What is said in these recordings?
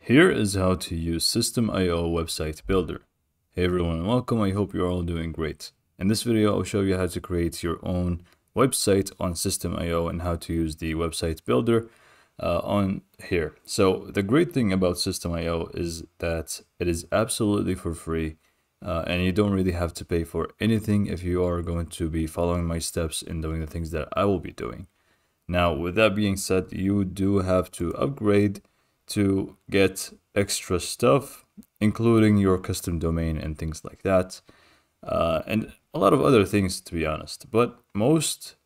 Here is how to use System.io Website Builder. Hey everyone, welcome. I hope you're all doing great. In this video, I'll show you how to create your own website on System.io and how to use the website builder on here. So the great thing about System.io is that it is absolutely for free and you don't really have to pay for anything if you are going to be following my steps in doing the things that I will be doing. Now, with that being said, you do have to upgrade to get extra stuff, including your custom domain and things like that, and a lot of other things, to be honest. But most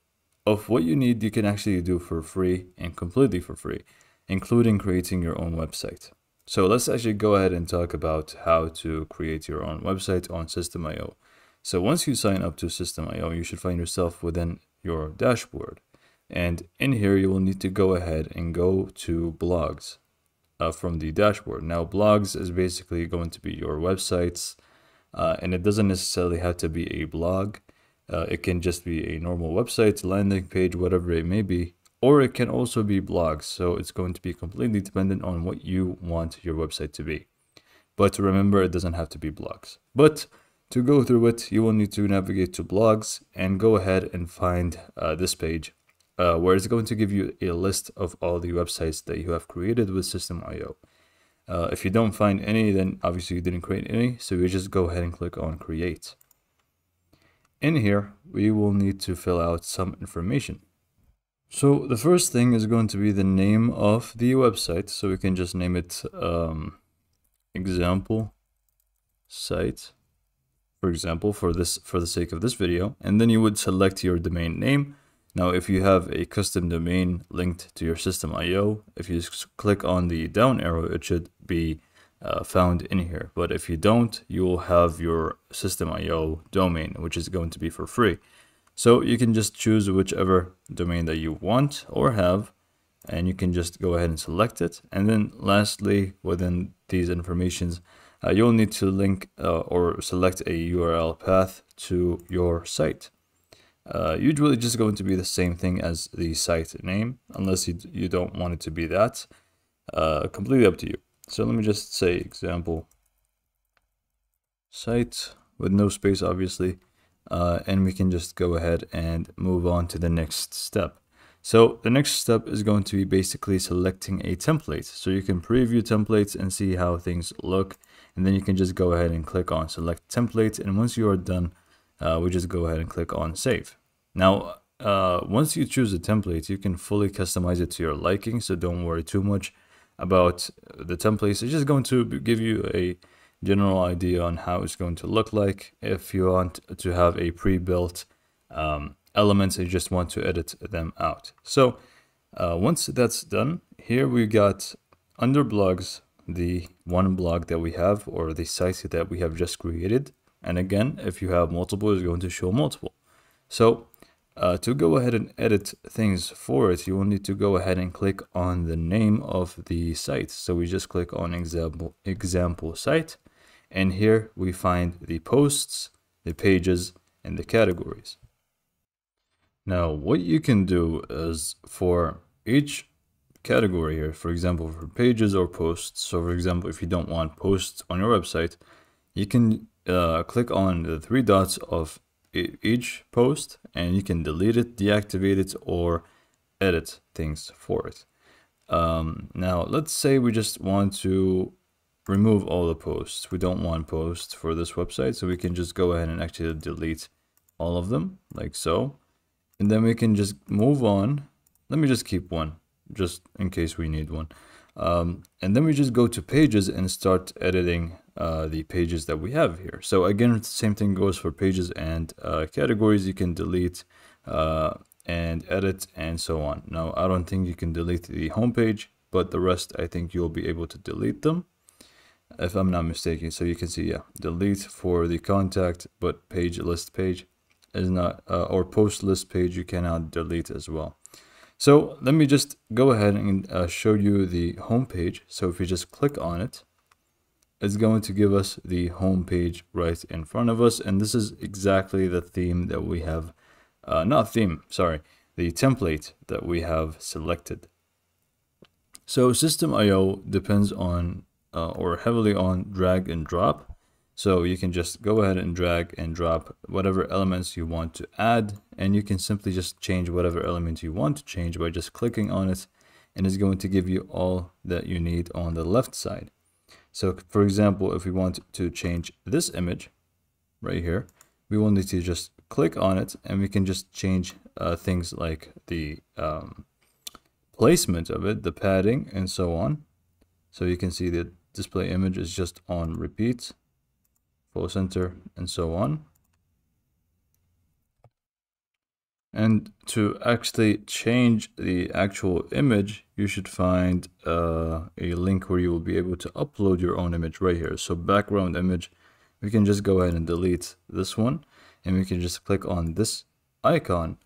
of what you need, you can actually do for free and completely for free, including creating your own website. So let's actually go ahead and talk about how to create your own website on System.io. So once you sign up to System.io, you should find yourself within your dashboard. And in here, you will need to go ahead and go to blogs from the dashboard. Now, blogs is basically going to be your websites, and it doesn't necessarily have to be a blog. It can just be a normal website, landing page, whatever it may be, or it can also be blogs. So it's going to be completely dependent on what you want your website to be. But remember, it doesn't have to be blogs. But to go through it, you will need to navigate to blogs and go ahead and find this page. Where it's going to give you a list of all the websites that you have created with System.io. If you don't find any, then obviously you didn't create any, so you just go ahead and click on create. In here, we will need to fill out some information. So the first thing is going to be the name of the website, so we can just name it example site, for example, for the sake of this video, and then you would select your domain name. Now, if you have a custom domain linked to your System.io, if you just click on the down arrow, it should be found in here. But if you don't, you will have your System.io domain, which is going to be for free. So you can just choose whichever domain that you want or have, and you can just go ahead and select it. And then lastly, within these informations, you'll need to link or select a URL path to your site. Usually just going to be the same thing as the site name, unless you don't want it to be that. Completely up to you. So let me just say example site with no space, obviously, and we can just go ahead and move on to the next step. So the next step is going to be basically selecting a template. So you can preview templates and see how things look, and then you can just go ahead and click on select template, and once you are done, we just go ahead and click on save. Now, once you choose a template, you can fully customize it to your liking, so don't worry too much about the templates. It's just going to give you a general idea on how it's going to look like. If you want to have a pre-built elements, you just want to edit them out. So once that's done, here we got under blogs, the one blog that we have, or the site that we have just created. And again, if you have multiple, it's going to show multiple. So to go ahead and edit things for it, you will need to go ahead and click on the name of the site. So we just click on example site, and here we find the posts, the pages, and the categories. Now, what you can do is for each category here, for example, for pages or posts. So for example, if you don't want posts on your website, you can click on the three dots of each post, and you can delete it, deactivate it, or edit things for it. Now, let's say we just want to remove all the posts. We don't want posts for this website, so we can just go ahead and actually delete all of them, like so. And then we can just move on. Let me just keep one, just in case we need one. And then we just go to pages and start editing the pages that we have here. So again, the same thing goes for pages and categories. You can delete and edit and so on. Now, I don't think you can delete the home page, but the rest, I think you'll be able to delete them, if I'm not mistaken. So you can see, yeah, delete for the contact, but page list page is not, or post list page, you cannot delete as well. So let me just go ahead and show you the home page. So if you just click on it, it's going to give us the home page right in front of us. And this is exactly the theme that we have, the template that we have selected. So System.io depends on or heavily on drag and drop. So you can just go ahead and drag and drop whatever elements you want to add, and you can simply just change whatever element you want to change by just clicking on it, and it's going to give you all that you need on the left side. So for example, if we want to change this image right here, we will need to just click on it, and we can just change things like the placement of it, the padding, and so on. So you can see the display image is just on repeat, full center, and so on. And to actually change the actual image, you should find a link where you will be able to upload your own image right here. So background image, we can just go ahead and delete this one, and we can just click on this icon,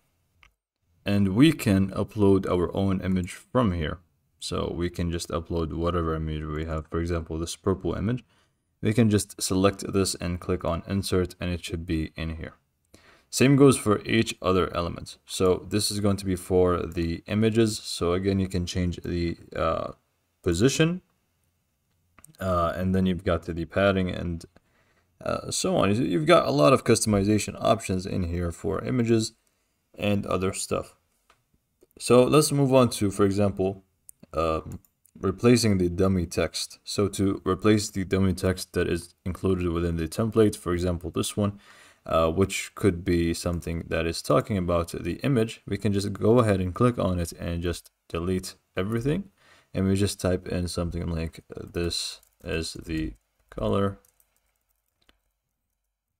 and we can upload our own image from here. So we can just upload whatever image we have. For example, this purple image, we can just select this and click on insert, and it should be in here. Same goes for each other element. So this is going to be for the images. So again, you can change the position, and then you've got the padding and so on. You've got a lot of customization options in here for images and other stuff. So let's move on to, for example, replacing the dummy text. So to replace the dummy text that is included within the template, for example, this one, which could be something that is talking about the image, we can just go ahead and click on it and just delete everything. And we just type in something like this as the color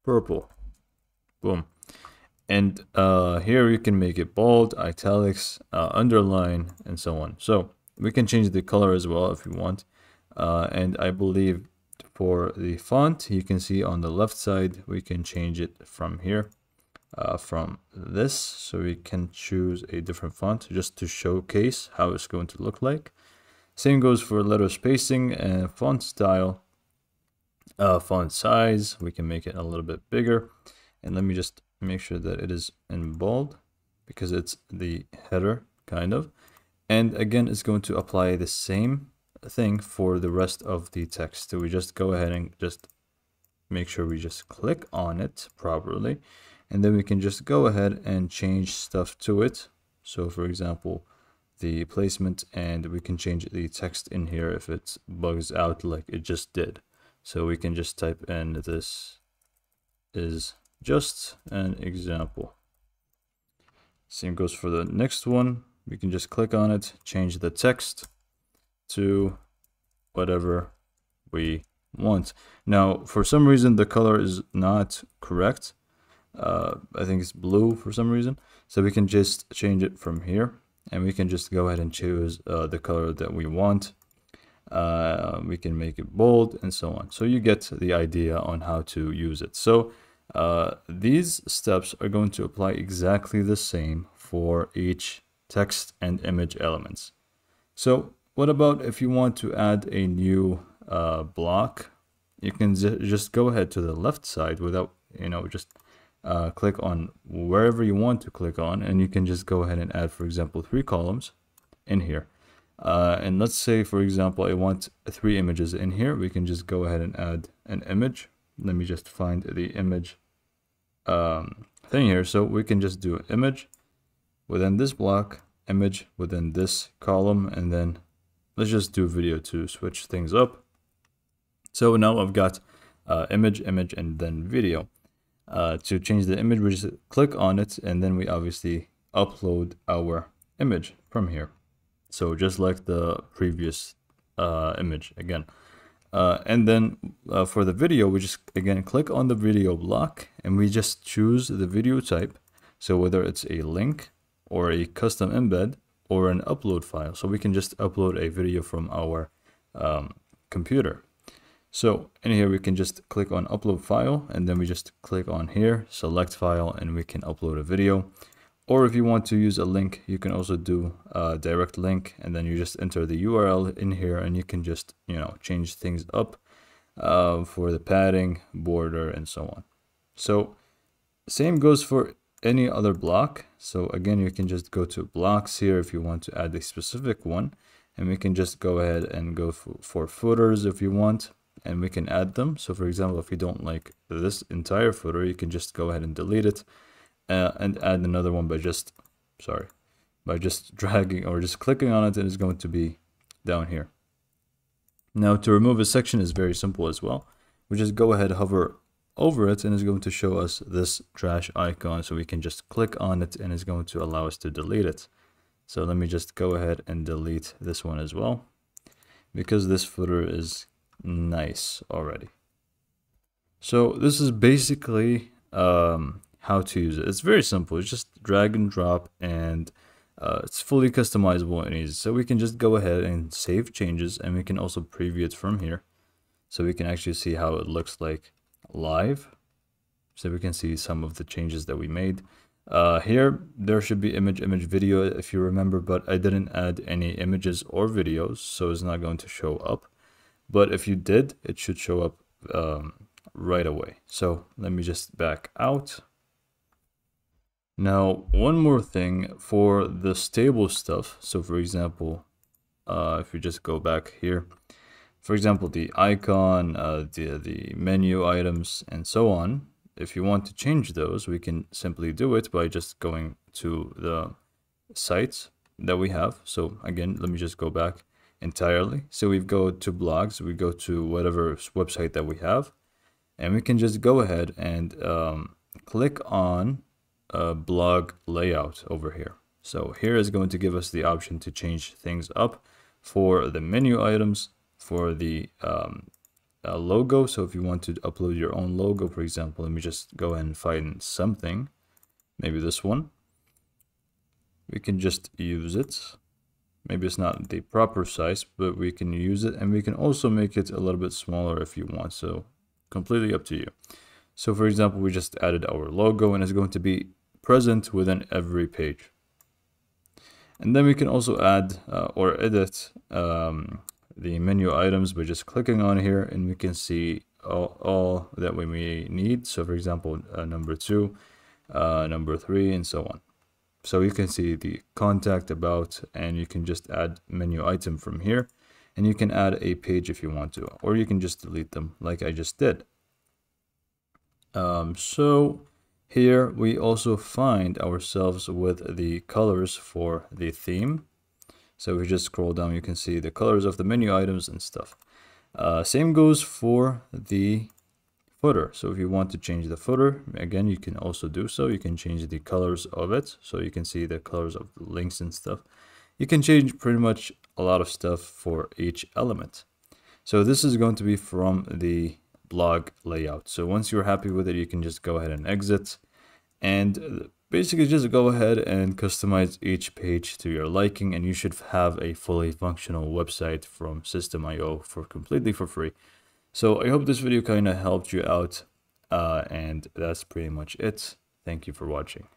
purple. Boom. And here you can make it bold, italics, underline, and so on. So we can change the color as well if you want. And I believe for the font, you can see on the left side, we can change it from here, from this. So we can choose a different font just to showcase how it's going to look like. Same goes for letter spacing and font style. Font size, we can make it a little bit bigger. And let me just make sure that it is in bold, because it's the header kind of. And again, it's going to apply the same thing for the rest of the text. So we just go ahead and just make sure we just click on it properly, and then we can just go ahead and change stuff to it. So for example, the placement, and we can change the text in here if it bugs out like it just did. So we can just type in, this is just an example. Same goes for the next one. We can just click on it, change the text to whatever we want. Now, for some reason, the color is not correct. I think it's blue for some reason. So we can just change it from here, and we can just go ahead and choose the color that we want. We can make it bold and so on. So you get the idea on how to use it. So these steps are going to apply exactly the same for each text and image elements. So what about if you want to add a new block? You can just go ahead to the left side without, just click on wherever you want to click on, and you can just go ahead and add, for example, 3 columns in here. And let's say, for example, I want 3 images in here. We can just go ahead and add an image. Let me just find the image thing here. So we can just do image within this block, image within this column, and then let's just do video to switch things up. So now I've got image, and then video. To change the image, we just click on it, and then we obviously upload our image from here. So just like the previous image again. And then for the video, we just again click on the video block, and we just choose the video type. So whether it's a link or a custom embed or an upload file. So we can just upload a video from our computer. So in here, we can just click on upload file, and then we just click on here, select file, and we can upload a video. Or if you want to use a link, you can also do a direct link, and then you just enter the URL in here, and you can just, change things up for the padding, border, and so on. So same goes for any other block. So again, you can just go to blocks here if you want to add a specific one, and we can just go ahead and go for footers if you want, and we can add them. So for example, if you don't like this entire footer, you can just go ahead and delete it and add another one by just dragging or just clicking on it, and it's going to be down here. Now to remove a section is very simple as well. We just go ahead, hover over it, and it's going to show us this trash icon, so we can just click on it and it's going to allow us to delete it. So let me just go ahead and delete this one as well, because this footer is nice already. So this is basically how to use it. It's very simple. It's just drag and drop, and it's fully customizable and easy. So we can just go ahead and save changes, and we can also preview it from here, so we can actually see how it looks like live. So we can see some of the changes that we made. Here there should be image, video, if you remember, but I didn't add any images or videos, so it's not going to show up. But if you did, it should show up right away. So let me just back out. Now, one more thing for the stable stuff. So for example, if you just go back here, for example, the icon, the menu items, and so on, if you want to change those, we can simply do it by just going to the sites that we have. So again, let me just go back entirely. So we go to blogs, we go to whatever website that we have, and we can just go ahead and click on blog layout over here. So here is going to give us the option to change things up for the menu items, for the logo. So if you want to upload your own logo, for example, let me just go ahead and find something, maybe this one. We can just use it. Maybe it's not the proper size, but we can use it, and we can also make it a little bit smaller if you want. So completely up to you. So for example, we just added our logo, and it's going to be present within every page. And then we can also add or edit the menu items by just clicking on here, and we can see all that we may need. So for example, number 2, number 3, and so on. So you can see the contact, about, and you can just add menu item from here, and you can add a page if you want to, or you can just delete them like I just did. So here we also find ourselves with the colors for the theme. So if we just scroll down, you can see the colors of the menu items and stuff. Same goes for the footer. So if you want to change the footer, again, you can also do so. You can change the colors of it, so you can see the colors of the links and stuff. You can change pretty much a lot of stuff for each element. So this is going to be from the blog layout. So once you're happy with it, you can just go ahead and exit, and basically just go ahead and customize each page to your liking, and you should have a fully functional website from System.io completely for free. So I hope this video kind of helped you out, and that's pretty much it. Thank you for watching.